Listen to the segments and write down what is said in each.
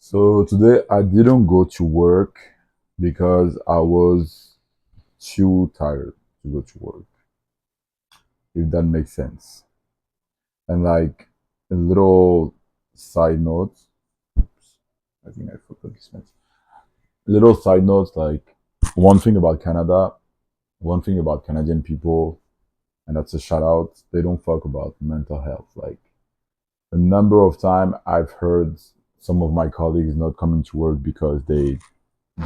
So today I didn't go to work because I was too tired to go to work, if that makes sense. And like a little side note, I think I forgot this one. Little side note, like one thing about Canada, one thing about Canadian people, and that's a shout out, they don't talk about mental health. Like the number of time I've heard some of my colleagues not coming to work because they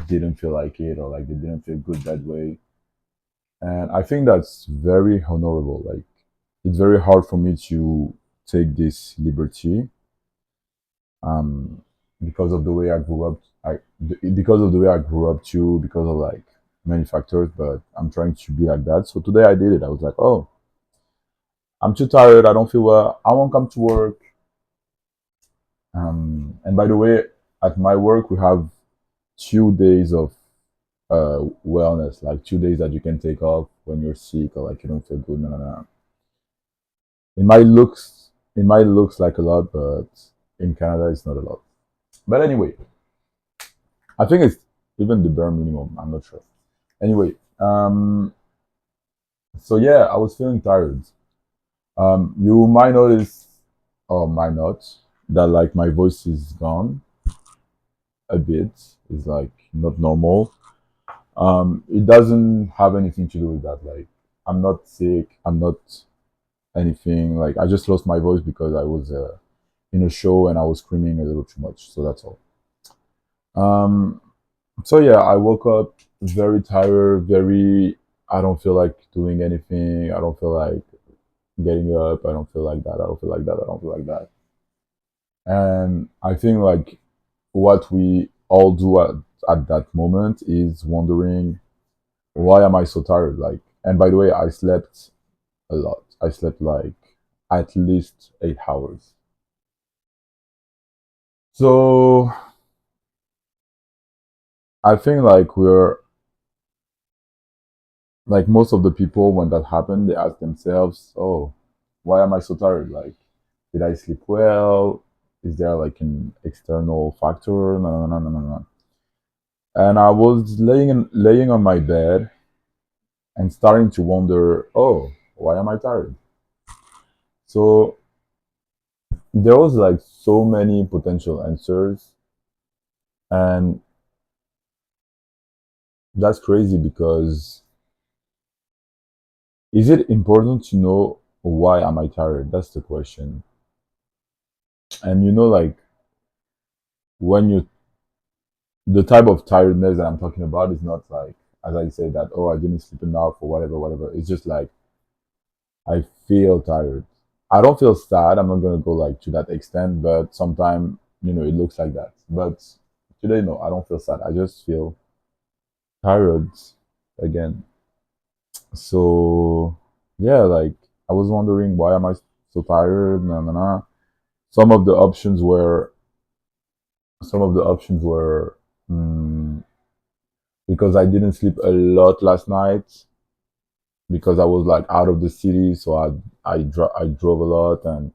didn't feel like it or like they didn't feel good that way. And I think that's very honorable. Like it's very hard for me to take this liberty um, because of the way I grew up. Because of the way I grew up too, because of like many factors. But I'm trying to be like that. So today I did it. I was like, oh, I'm too tired. I don't feel well. I won't come to work. And by the way, at my work we have 2 days of wellness, like 2 days that you can take off when you're sick or like you don't feel good. No, no, no. It might looks like a lot, but in Canada it's not a lot. But anyway, I think it's even the bare minimum. I'm not sure. Anyway, so yeah, I was feeling tired. You might notice, or might not, that like my voice is gone a bit. It's like not normal. It doesn't have anything to do with that. Like I'm not sick. I'm not anything. Like I just lost my voice because I was in a show and I was screaming a little too much. So that's all. Um, so yeah, I woke up very tired, very. I don't feel like doing anything. I don't feel like getting up. I don't feel like that. I don't feel like that. I don't feel like that. And I think like what we all do at that moment is wondering why am I so tired? Like, and by the way, I slept a lot. I slept like at least 8 hours. So I think like we're like most of the people when that happened, they ask themselves, "Oh, why am I so tired? Like, did I sleep well? Is there like an external factor? No, no, no, no, no, no." And I was laying on my bed and starting to wonder, "Oh, why am I tired?" So there was like so many potential answers, and that's crazy because is it important to know why am I tired? That's the question. And like when you the type of tiredness that I'm talking about is not like, as I said, that, oh, I didn't sleep enough or whatever, whatever. It's just like, I feel tired. I don't feel sad. I'm not going to go like to that extent, but sometimes, it looks like that. But today, no, I don't feel sad. I just feel tired again. So, yeah, like, I was wondering, why am I so tired? Nah, nah, nah. Some of the options were, some of the options were, mm, because I didn't sleep a lot last night because I was like out of the city, so I drove a lot, and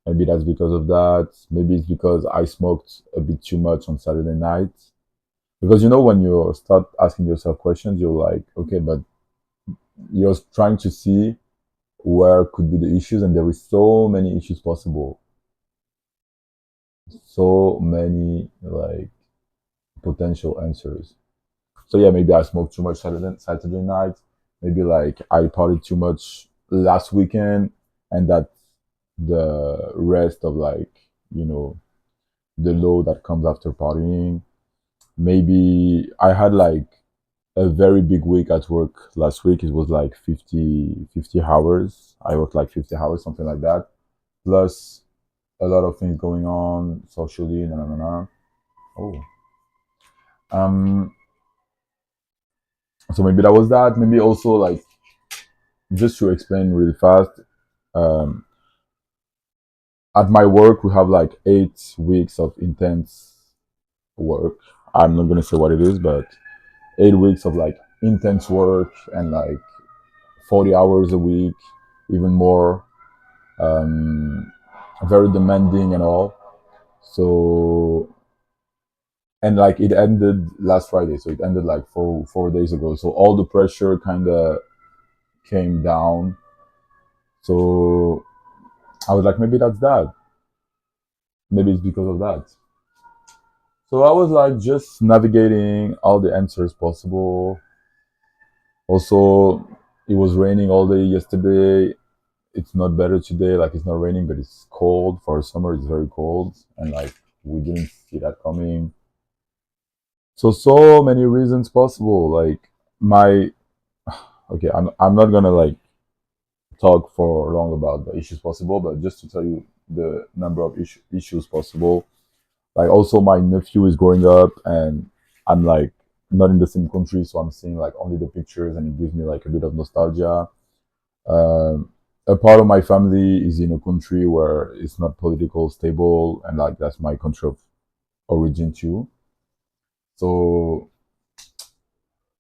maybe that's because of that. Maybe it's because I smoked a bit too much on Saturday night. Because when you start asking yourself questions, you're like, okay, but you're trying to see where could be the issues, and there is so many issues possible, so many like potential answers. So yeah, maybe I smoked too much Saturday night. Maybe like I partied too much last weekend, and that the rest of like you know the load that comes after partying. Maybe I had like a very big week at work last week. It was like 50 hours. I worked like 50 hours, something like that. Plus a lot of things going on socially. No, no, no, no. Oh, um. So maybe that was that. Maybe also like just to explain really fast. Um, at my work, we have like 8 weeks of intense work. I'm not gonna say what it is, but 8 weeks of like intense work and like 40 hours a week, even more. Um, Very demanding and all. So and like it ended last Friday, so it ended like 4 days ago. So all the pressure kind of came down. So I was like, maybe that's that. Maybe it's because of that. So I was like just navigating all the answers possible. Also, it was raining all day yesterday. It's not better today. Like it's not raining, but it's cold. For summer, it's very cold, and like we didn't see that coming. So many reasons possible. Like my okay, I'm not gonna like talk for long about the issues possible, but just to tell you the number of issues possible. Like also my nephew is growing up, and I'm like not in the same country, so I'm seeing like only the pictures, and it gives me like a bit of nostalgia. Um, a part of my family is in a country where it's not political stable, and like that's my country of origin too. So,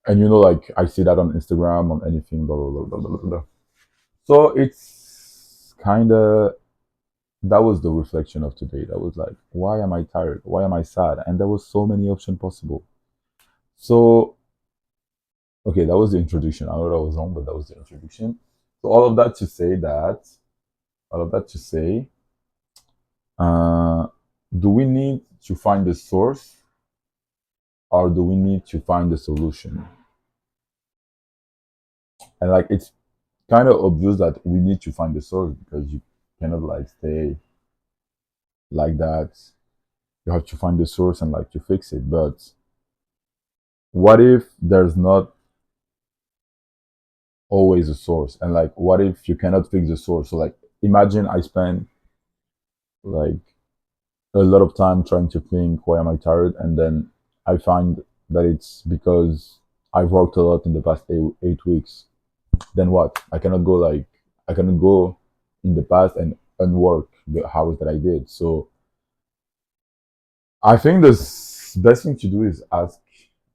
and like I see that on Instagram, on anything, blah blah blah blah blah blah. So it's kind of that was the reflection of today. That was like, why am I tired? Why am I sad? And there was so many options possible. So okay, that was the introduction. I know that was wrong, but that was the introduction. So all of that to say, uh, do we need to find the source, or do we need to find the solution? And like it's kind of obvious that we need to find the source because you cannot like stay like that. You have to find the source and like to fix it. But what if there's not always a source? And like what if you cannot fix the source? So like imagine I spend like a lot of time trying to think why am I tired, and then I find that it's because I've worked a lot in the past 8 weeks. Then what? I cannot go in the past and unwork the hours that I did. So I think the best thing to do is ask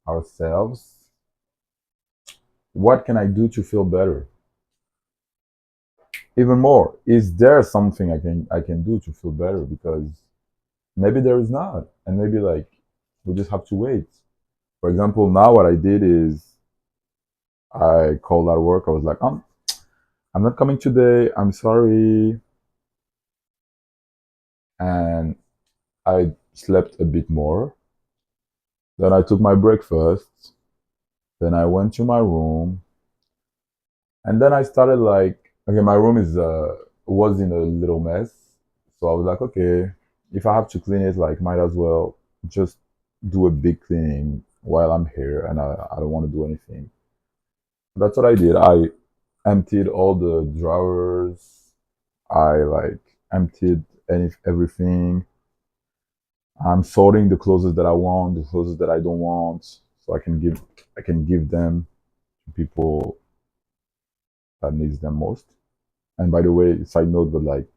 ourselves, what can I do to feel better? Even more, is there something I can do to feel better? Because maybe there is not, and maybe like we just have to wait. For example, now what I did is I called out work. I was like, I'm not coming today. I'm sorry. And I slept a bit more. Then I took my breakfast. Then I went to my room. And then I started like, okay, my room is was in a little mess. So I was like, okay, if I have to clean it, like might as well just do a big cleaning while I'm here and I don't want to do anything. That's what I did. I emptied all the drawers. I like emptied everything. I'm sorting the clothes that I want, the clothes that I don't want, so I can give them to people that needs them most. And by the way, side note, but like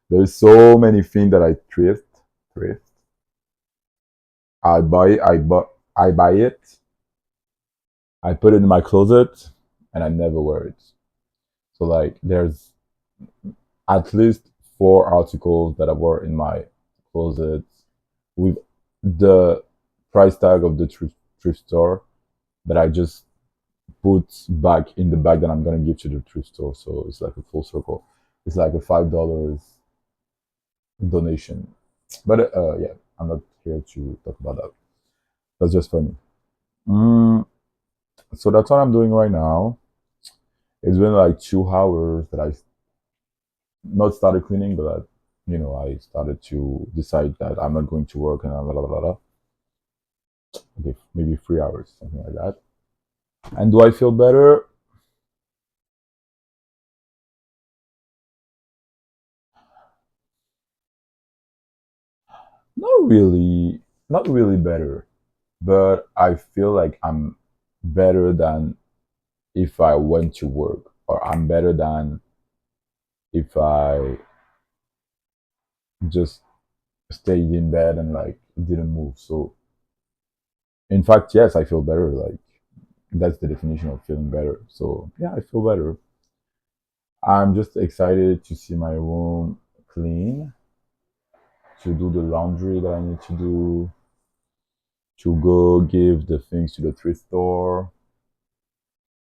there's so many things that I thrift. I buy it, I put it in my closet, and I never wear it. So like there's at least 4 articles that I wore in my closet with the price tag of the thrift store that I just put back in the bag that I'm gonna give to the thrift store. So it's like a full circle. It's like a $5 donation. But yeah, I'm not here to talk about that. That's just funny. Mm, so that's what I'm doing right now. It's been like 2 hours that I not started cleaning, but I started to decide that I'm not going to work and blah blah blah blah. Okay, maybe 3 hours, something like that. And do I feel better? Not really, not really better, but I feel like I'm better than if I went to work, or I'm better than if I just stayed in bed and like didn't move. So in fact, yes, I feel better. Like that's the definition of feeling better. So yeah, I feel better. I'm just excited to see my room clean, to do the laundry that I need to do, to go give the things to the thrift store.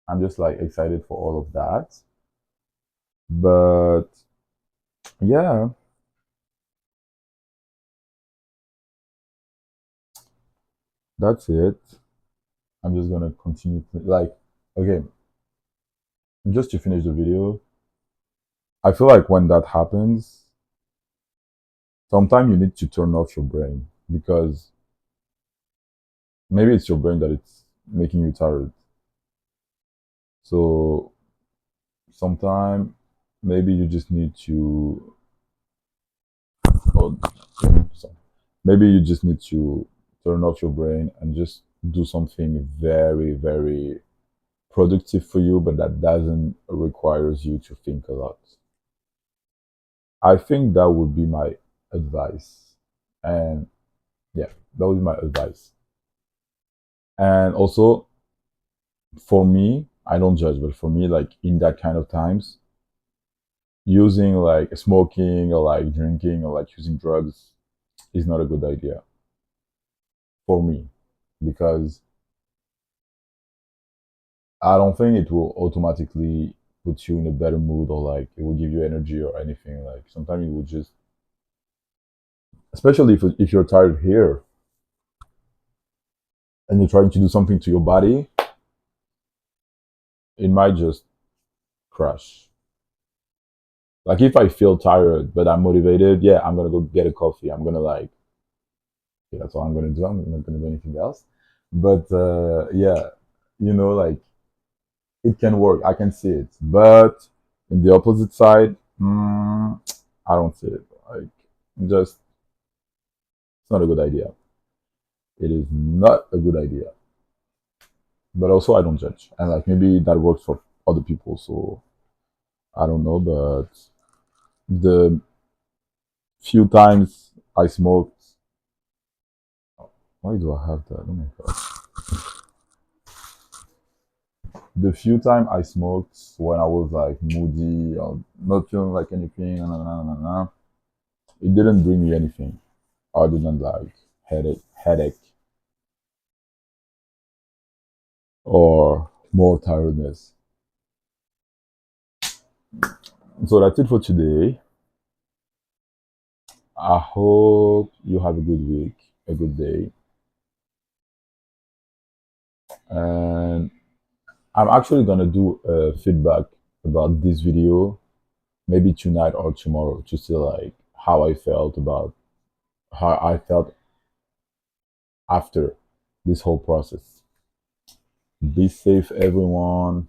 I'm just like excited for all of that. But yeah, that's it. I'm just gonna continue like okay, just to finish the video. I feel like when that happens, sometimes you need to turn off your brain because maybe it's your brain that it's making you tired. So sometimes maybe you just need to oh, maybe you just need to turn off your brain and just do something very, very productive for you, but that doesn't requires you to think a lot. I think that would be my advice. And yeah, that would be my advice. And also for me, I don't judge, but for me, like in that kind of times, using like smoking or like drinking or like using drugs is not a good idea for me because I don't think it will automatically put you in a better mood or like it will give you energy or anything. Like sometimes it will just, especially if you're tired here and you're trying to do something to your body, it might just crash. Like if I feel tired but I'm motivated, yeah, I'm gonna go get a coffee. I'm gonna like, yeah, that's all I'm gonna do. I'm not gonna do anything else. But yeah, like it can work. I can see it. But in the opposite side, I don't see it. Like just it's not a good idea. It is not a good idea. But also I don't judge. And like maybe that works for other people. So I don't know, but the few times I smoked, why do I have that? Oh my god. The few time I smoked when I was like moody or not feeling like anything, it didn't bring me anything other than like headache or more tiredness. So that's it for today. I hope you have a good week, a good day, and I'm actually gonna do a feedback about this video maybe tonight or tomorrow to see like how I felt after this whole process. Be safe, everyone.